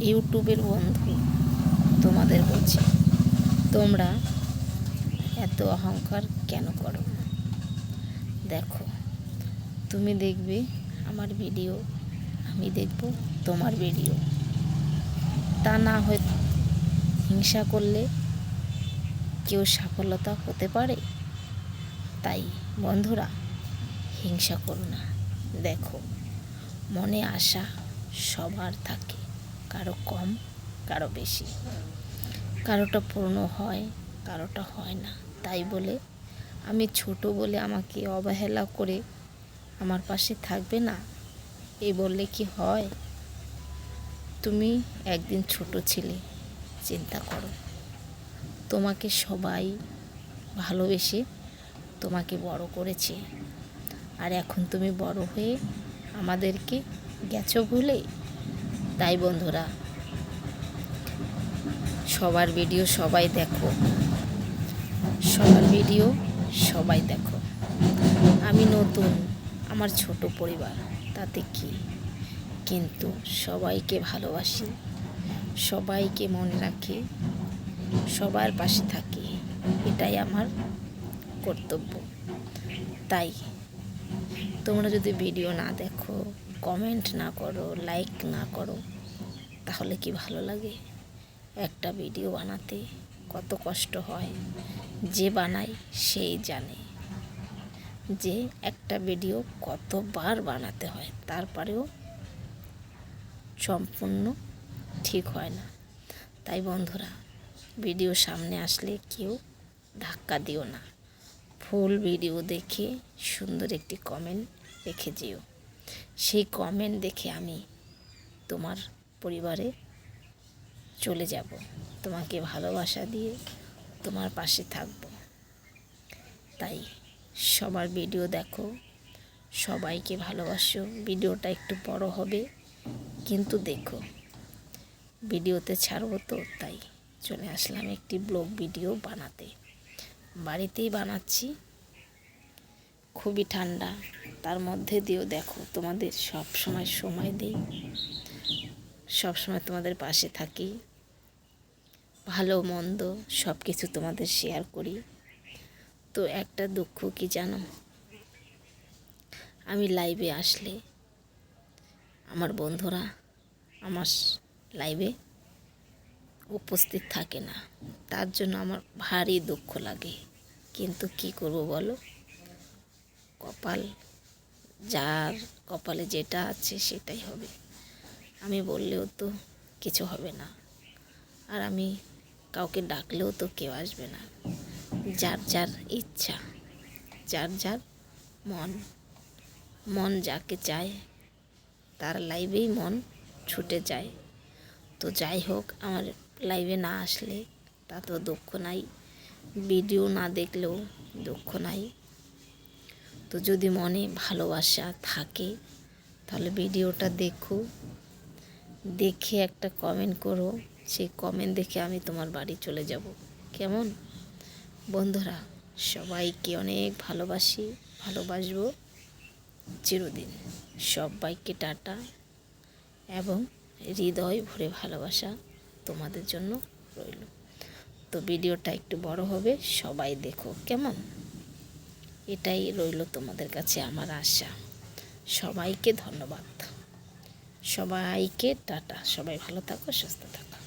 ইউটিউবের বন্ধু তোমাদের বলছি, তোমরা এত অহংকার কেন করো? দেখো, তুমি দেখবে আমার ভিডিও, আমি দেখব তোমার ভিডিও। তা না হয় হিংসা করলে কেউ সফলতা হতে পারে? তাই বন্ধুরা, হিংসা করো না। দেখো, মনে আশা সবার থাকে, কারো কম, কারো বেশি, কারোটা পূর্ণ হয়, কারোটা হয় না। তাই বলে আমি ছোট বলে আমাকে অবহেলা করে আমার পাশে থাকবে না, এই বললে কি হয়? তুমি একদিন ছোট ছিলে, চিন্তা করো, তোমাকে সবাই ভালোবেসে তোমাকে বড় করেছে, আর এখন তুমি বড় হয়ে আমাদেরকে গেছো ভুলে। তাই বন্ধুরা, সবার ভিডিও সবাই দেখো, সবার ভিডিও সবাই দেখো। আমি নতুন, আমার ছোট পরিবার, তাতে কি, কিন্তু সবাইকে ভালোবাসি, সবাইকে মনে রাখি, সবার পাশে থাকি, এটাই আমার কর্তব্য। তাই তোমরা যদি ভিডিও না দেখো, কমেন্ট না করো, লাইক না করো, তাহলে কি ভালো লাগে? একটা ভিডিও বানাতে কত কষ্ট হয়, যে বানায় সেই জানে যে একটা ভিডিও কতবার বানাতে হয়, তারপরেও সম্পূর্ণ ঠিক হয় না। তাই বন্ধুরা, ভিডিও সামনে আসলে কেউ ধাক্কা দিও না, ফুল ভিডিও দেখে সুন্দর একটি কমেন্ট রেখে যেও। সেই কমেন্ট দেখে আমি তোমার পরিবারে চলে যাব, তোমাকে ভালোবাসা দিয়ে তোমার পাশে থাকব। তাই সবার ভিডিও দেখো, সবাইকে ভালোবাসো। ভিডিওটা একটু বড় হবে, কিন্তু দেখো, ভিডিওতে ছাড়বো তো, তাই চলে আসলাম একটি ব্লগ ভিডিও বানাতে। বাড়িতেই বানাচ্ছি, খুবই ঠান্ডা, তার মধ্যে দিয়েও দেখো তোমাদের সব সময় দিই, সব সময় তোমাদের পাশে থাকি, ভালো মন্দ সব কিছু তোমাদের শেয়ার করি। তো একটা দুঃখ কি জানো, আমি লাইভে আসলে আমার বন্ধুরা আমার লাইভে উপস্থিত থাকে না, তার জন্য আমার ভারী দুঃখ লাগে। কিন্তু কি করব বলো, কপাল, যার কপালে যেটা আছে সেটাই হবে। আমি বললেও তো কিছু হবে না, আর আমি কাউকে ডাকলেও তো কেউ আসবে না। যার যার ইচ্ছা, যার যার মন যাকে চায় তার লাইভেই মন ছুটে যায়। তো যাই হোক, আমার লাইভে না আসলে তা তো দুঃখ নাই, ভিডিও না দেখলেও দুঃখ নাই। তো যদি মনে ভালোবাসা থাকে তাহলে ভিডিওটা দেখো, দেখে একটা কমেন্ট করো, সেই কমেন্ট দেখে আমি তোমার বাড়ি চলে যাব, কেমন? বন্ধুরা, সবাইকে অনেক ভালোবাসবো চিরদিন। সবাইকে টাটা, এবং হৃদয় ভরে ভালোবাসা তোমাদের জন্য রইল। তো ভিডিওটা একটু বড় হবে, সবাই দেখো, কেমন? এটাই রইল তোমাদের কাছে আমার আশা। সবাইকে ধন্যবাদ, সবাইকে টাটা, সবাই ভালো থাকো, সুস্থ থাকো।